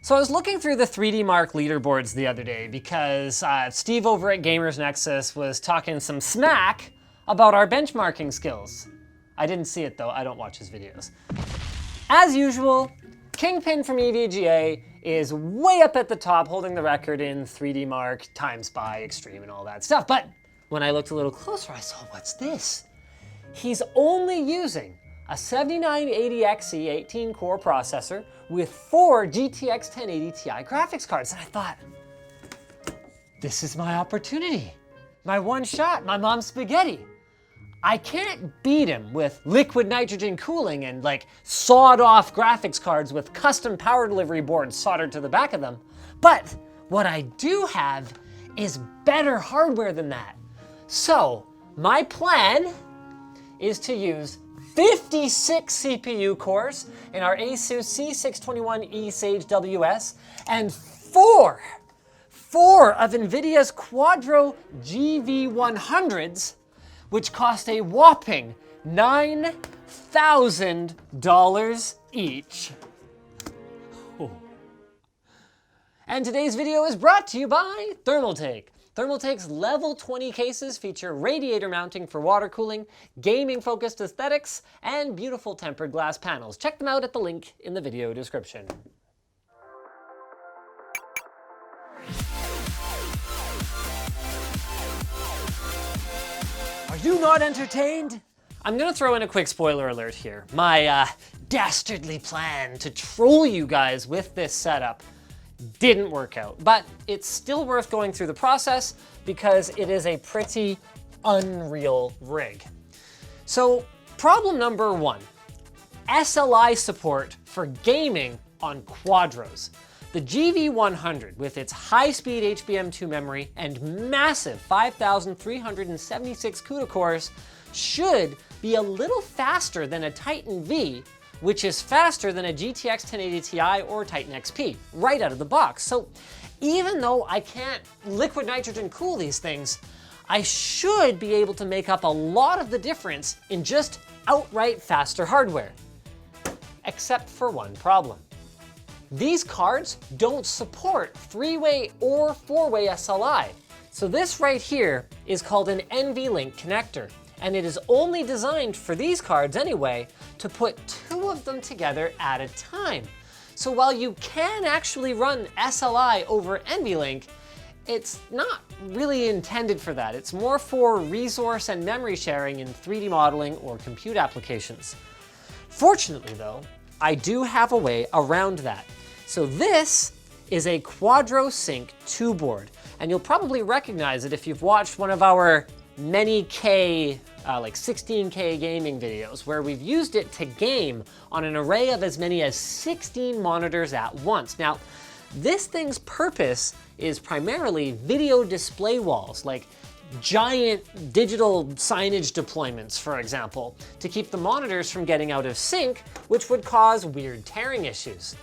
So I was looking through the 3D Mark leaderboards the other day because Steve over at Gamers Nexus was talking some smack about our benchmarking skills. I didn't see it though, I don't watch his videos. As usual, Kingpin from EVGA is way up at the top holding the record in 3D Mark, Time Spy, Extreme and all that stuff. But when I looked a little closer, I saw, what's this? He's only using a 7980XE 18-core processor with 4 GTX 1080 Ti graphics cards. And I thought, this is my opportunity. My one shot, my mom's spaghetti. I can't beat him with liquid nitrogen cooling and like sawed off graphics cards with custom power delivery boards soldered to the back of them. But what I do have is better hardware than that. So my plan is to use 56 CPU cores in our ASUS C621E Sage WS and four of Nvidia's Quadro GV100s, which cost a whopping $9,000 each. Oh. And today's video is brought to you by Thermaltake. Thermaltake's level 20 cases feature radiator mounting for water cooling, gaming-focused aesthetics, and beautiful tempered glass panels. Check them out at the link in the video description. Are you not entertained? I'm gonna throw in a quick spoiler alert here. My dastardly plan to troll you guys with this setup didn't work out, but it's still worth going through the process because it is a pretty unreal rig. So problem number 1, SLI support for gaming on Quadros. The GV100 with its high-speed HBM2 memory and massive 5,376 CUDA cores should be a little faster than a Titan V, which is faster than a GTX 1080 Ti or Titan XP, right out of the box. So even though I can't liquid nitrogen cool these things, I should be able to make up a lot of the difference in just outright faster hardware. Except for one problem. These cards don't support 3-way or 4-way SLI. So this right here is called an Env Link Connector. And it is only designed for these cards anyway to put 2 of them together at a time. So while you can actually run SLI over NVLink, it's not really intended for that. It's more for resource and memory sharing in 3D modeling or compute applications. Fortunately though, I do have a way around that. So this is a Quadro Sync 2 board, and you'll probably recognize it if you've watched one of our many K, like 16K gaming videos, where we've used it to game on an array of as many as 16 monitors at once. Now, this thing's purpose is primarily video display walls, like giant digital signage deployments, for example, to keep the monitors from getting out of sync, which would cause weird tearing issues.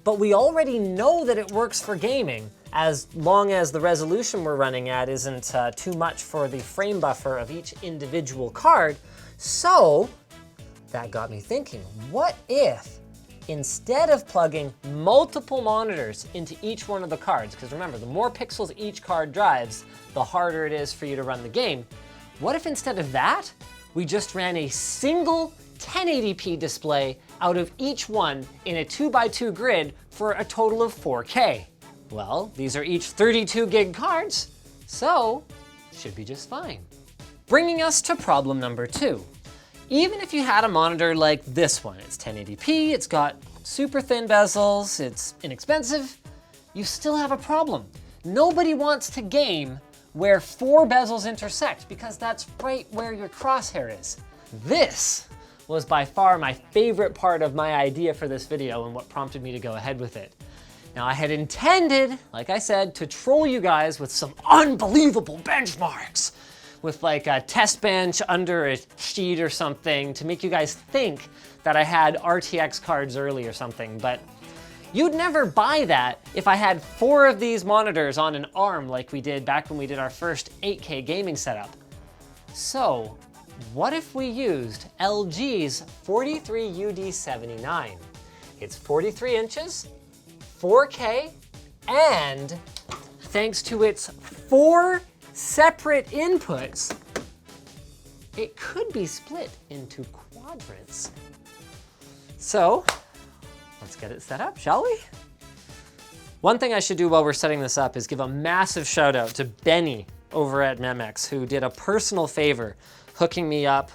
But we already know that it works for gaming, as long as the resolution we're running at isn't too much for the frame buffer of each individual card. So that got me thinking, what if instead of plugging multiple monitors into each one of the cards, because remember, the more pixels each card drives, the harder it is for you to run the game. What if instead of that, we just ran a single 1080p display out of each one in a 2x2 grid for a total of 4K? Well, these are each 32 gig cards, so should be just fine. Bringing us to problem number 2. Even if you had a monitor like this one, it's 1080p, it's got super thin bezels, it's inexpensive, you still have a problem. Nobody wants to game where 4 bezels intersect because that's right where your crosshair is. This was by far my favorite part of my idea for this video and what prompted me to go ahead with it. Now, I had intended, like I said, to troll you guys with some unbelievable benchmarks, with like a test bench under a sheet or something to make you guys think that I had RTX cards early or something, but you'd never buy that if I had 4 of these monitors on an ARM like we did back when we did our first 8K gaming setup. So, what if we used LG's 43UD79? It's 43 inches, 4K, and thanks to its 4 separate inputs, it could be split into quadrants. So let's get it set up, shall we? One thing I should do while we're setting this up is give a massive shout out to Benny over at Memex, who did a personal favor hooking me up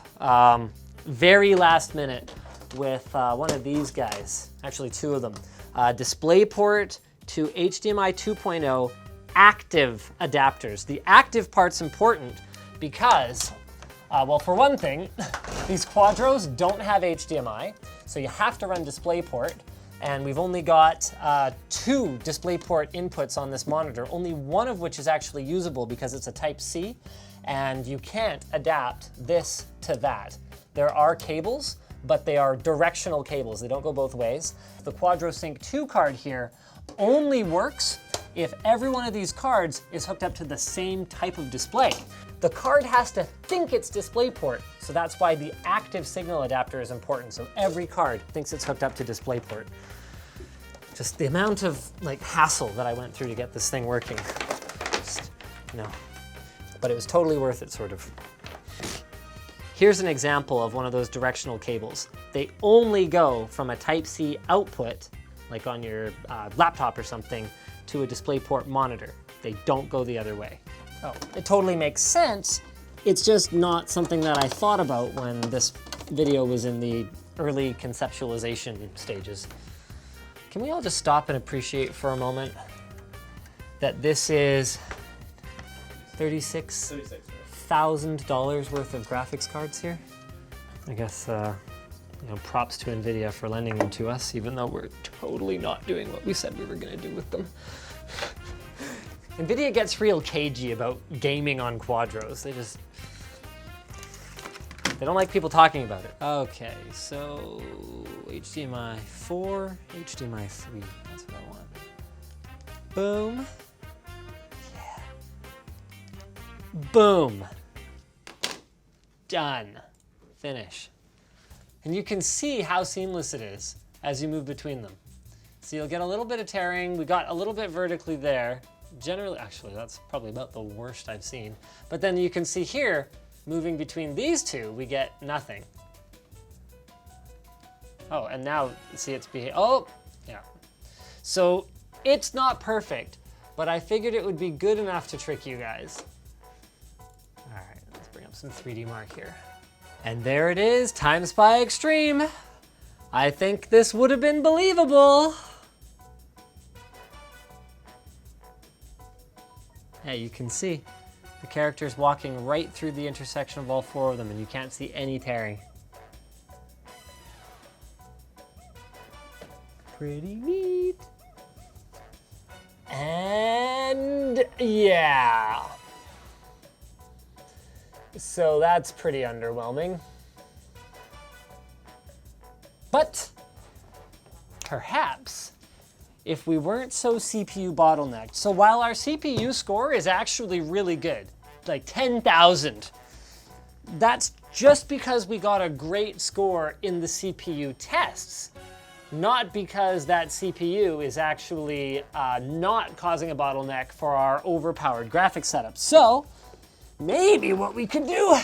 very last minute with one of these guys, actually 2 of them. Displayport to HDMI 2.0 active adapters. The active part's important because, well, for one thing, these Quadros don't have HDMI, so you have to run DisplayPort, and we've only got 2 DisplayPort inputs on this monitor, only one of which is actually usable because it's a Type-C, and you can't adapt this to that. There are cables, but they are directional cables. They don't go both ways. The Quadro Sync 2 card here only works if every one of these cards is hooked up to the same type of display. The card has to think it's DisplayPort, so that's why the active signal adapter is important. So every card thinks it's hooked up to DisplayPort. Just the amount of hassle that I went through to get this thing working. Just, but it was totally worth it, sort of. Here's an example of one of those directional cables. They only go from a Type-C output, like on your laptop or something, to a DisplayPort monitor. They don't go the other way. Oh, it totally makes sense. It's just not something that I thought about when this video was in the early conceptualization stages. Can we all just stop and appreciate for a moment that this is $36,000 worth of graphics cards here? I guess, props to Nvidia for lending them to us, even though we're totally not doing what we said we were gonna do with them. Nvidia gets real cagey about gaming on Quadros. They don't like people talking about it. Okay, so HDMI 4, HDMI 3, that's what I want. Boom. Yeah. Boom. Done. Finish. And you can see how seamless it is as you move between them. So you'll get a little bit of tearing. We got a little bit vertically there. Generally, actually, that's probably about the worst I've seen. But then you can see here, moving between these two, we get nothing. Oh, and now, see it's oh, yeah. So it's not perfect, but I figured it would be good enough to trick you guys. All right, let's bring up some 3D Mark here. And there it is, Time Spy Extreme. I think this would have been believable. Yeah, you can see the characters walking right through the intersection of all 4 of them, and you can't see any tearing. Pretty neat. And yeah. So that's pretty underwhelming. But perhaps if we weren't so CPU bottlenecked. So while our CPU score is actually really good, like 10,000, that's just because we got a great score in the CPU tests, not because that CPU is actually not causing a bottleneck for our overpowered graphics setup. So maybe what we could do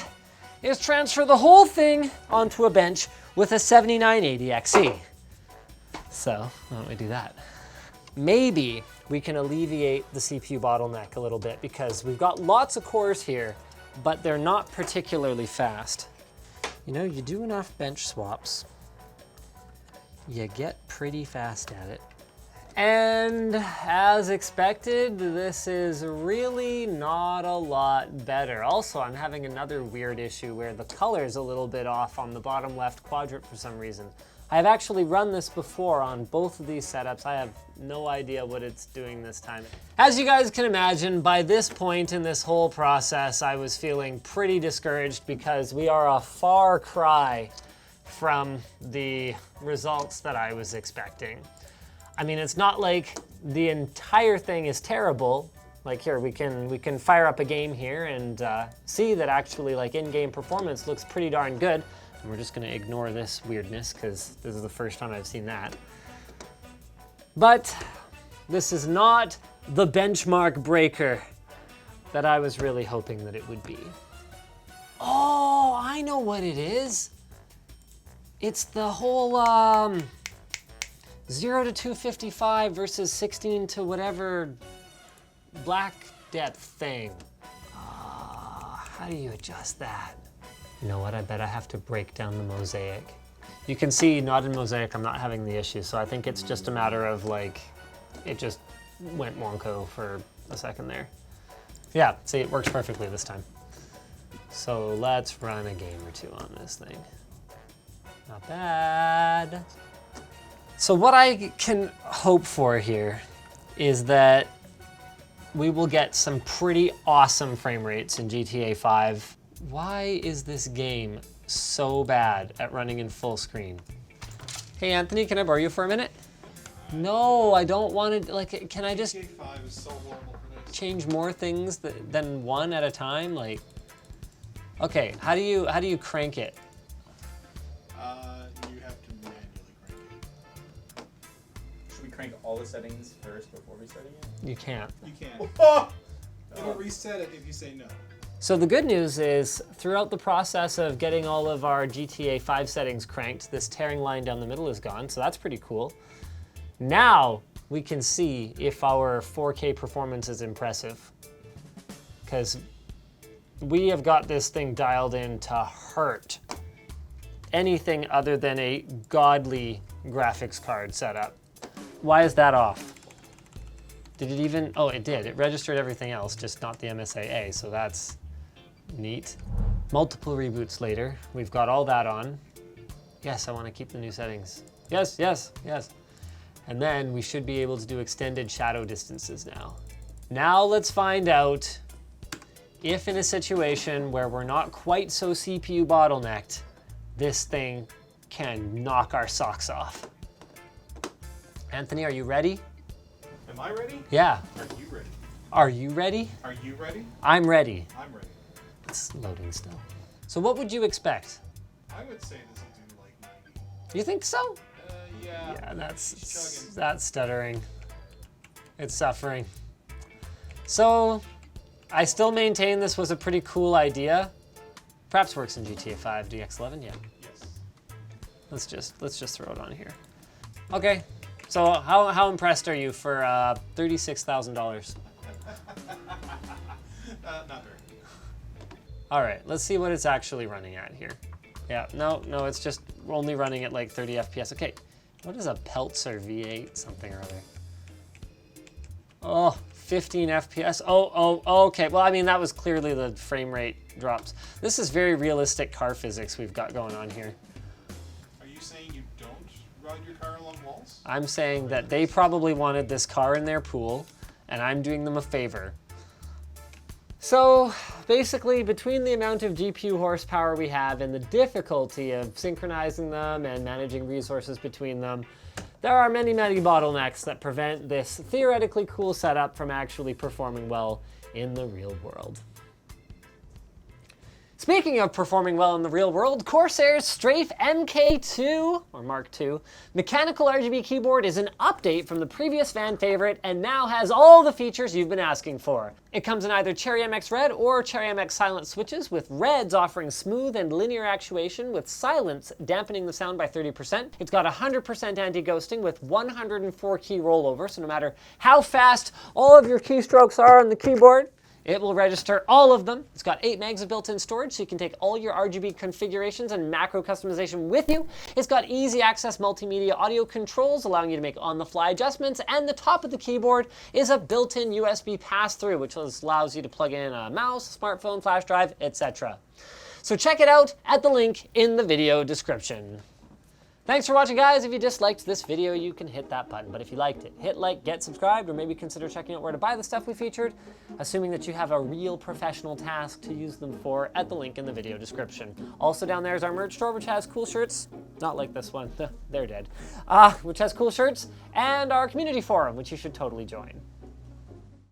is transfer the whole thing onto a bench with a 7980 XE. So why don't we do that? Maybe we can alleviate the CPU bottleneck a little bit because we've got lots of cores here, but they're not particularly fast. You do enough bench swaps, you get pretty fast at it. And as expected, this is really not a lot better. Also, I'm having another weird issue where the color's a little bit off on the bottom left quadrant for some reason. I've actually run this before on both of these setups. I have no idea what it's doing this time. As you guys can imagine, by this point in this whole process, I was feeling pretty discouraged because we are a far cry from the results that I was expecting. I mean, it's not like the entire thing is terrible. Like here, we can fire up a game here and see that actually in-game performance looks pretty darn good. And we're just gonna ignore this weirdness because this is the first time I've seen that. But This is not the benchmark breaker that I was really hoping that it would be. Oh, I know what it is. It's the whole 0 to 255 versus 16 to whatever black depth thing. How do you adjust that? You know what, I bet I have to break down the mosaic. You can see, not in mosaic, I'm not having the issue, so I think it's just a matter of like, it just went wonko for a second there. Yeah, see, it works perfectly this time. So let's run a game or two on this thing. Not bad. So what I can hope for here is that we will get some pretty awesome frame rates in GTA 5. Why is this game so bad at running in full screen? Hey Anthony, can I borrow you for a minute? No, I don't want to, like, can I just GTA 5 is so horrible for this. change more things than one at a time? Like, okay, how do you crank it? You have to manually crank it. Should we crank all the settings first before restarting it? You can't. You can't. It'll reset it if you say no. So the good news is, throughout the process of getting all of our GTA 5 settings cranked, this tearing line down the middle is gone, so that's pretty cool. Now we can see if our 4K performance is impressive, because we have got this thing dialed in to hurt anything other than a godly graphics card setup. Why is that off? Did it even, oh, it did. It registered everything else, just not the MSAA, so that's neat. Multiple reboots later, we've got all that on. Yes, I want to keep the new settings. Yes, yes, yes. And then we should be able to do extended shadow distances now. Now let's find out if in a situation where we're not quite so CPU bottlenecked, this thing can knock our socks off. Anthony, are you ready? Am I ready? Yeah. Are you ready? Are you ready? Are you ready? I'm ready. I'm ready. It's loading still. So what would you expect? I would say this will do like 90. You think so? Yeah. Yeah, It's chugging. that's stuttering. It's suffering. So I still maintain this was a pretty cool idea. Perhaps works in GTA 5, DX11, yeah. Yes. Let's just throw it on here. Okay. So how impressed are you for $36,000? Not very. All right, let's see what it's actually running at here. Yeah, no, it's just only running at like 30 FPS. Okay, what is a Peltzer V8 something or other? Oh, 15 FPS. Oh, okay. Well, I mean, that was clearly the frame rate drops. This is very realistic car physics we've got going on here. Are you saying you don't ride your car along walls? I'm saying that they probably wanted this car in their pool, and I'm doing them a favor. So basically, between the amount of GPU horsepower we have and the difficulty of synchronizing them and managing resources between them, there are many, many bottlenecks that prevent this theoretically cool setup from actually performing well in the real world. Speaking of performing well in the real world, Corsair's Strafe MK2, or Mark II, mechanical RGB keyboard is an update from the previous fan favorite and now has all the features you've been asking for. It comes in either Cherry MX Red or Cherry MX Silent switches, with Reds offering smooth and linear actuation, with Silence dampening the sound by 30%. It's got 100% anti-ghosting with 104 key rollover, so no matter how fast all of your keystrokes are on the keyboard, it will register all of them. It's got 8 megs of built-in storage, so you can take all your RGB configurations and macro customization with you. It's got easy access multimedia audio controls, allowing you to make on-the-fly adjustments, and the top of the keyboard is a built-in USB pass-through, which allows you to plug in a mouse, smartphone, flash drive, etc. So check it out at the link in the video description. Thanks for watching, guys. If you disliked this video, you can hit that button. But if you liked it, hit like, get subscribed, or maybe consider checking out where to buy the stuff we featured, assuming that you have a real professional task to use them for at the link in the video description. Also down there is our merch store, which has cool shirts. Not like this one. They're dead. Which has cool shirts, and our community forum, which you should totally join.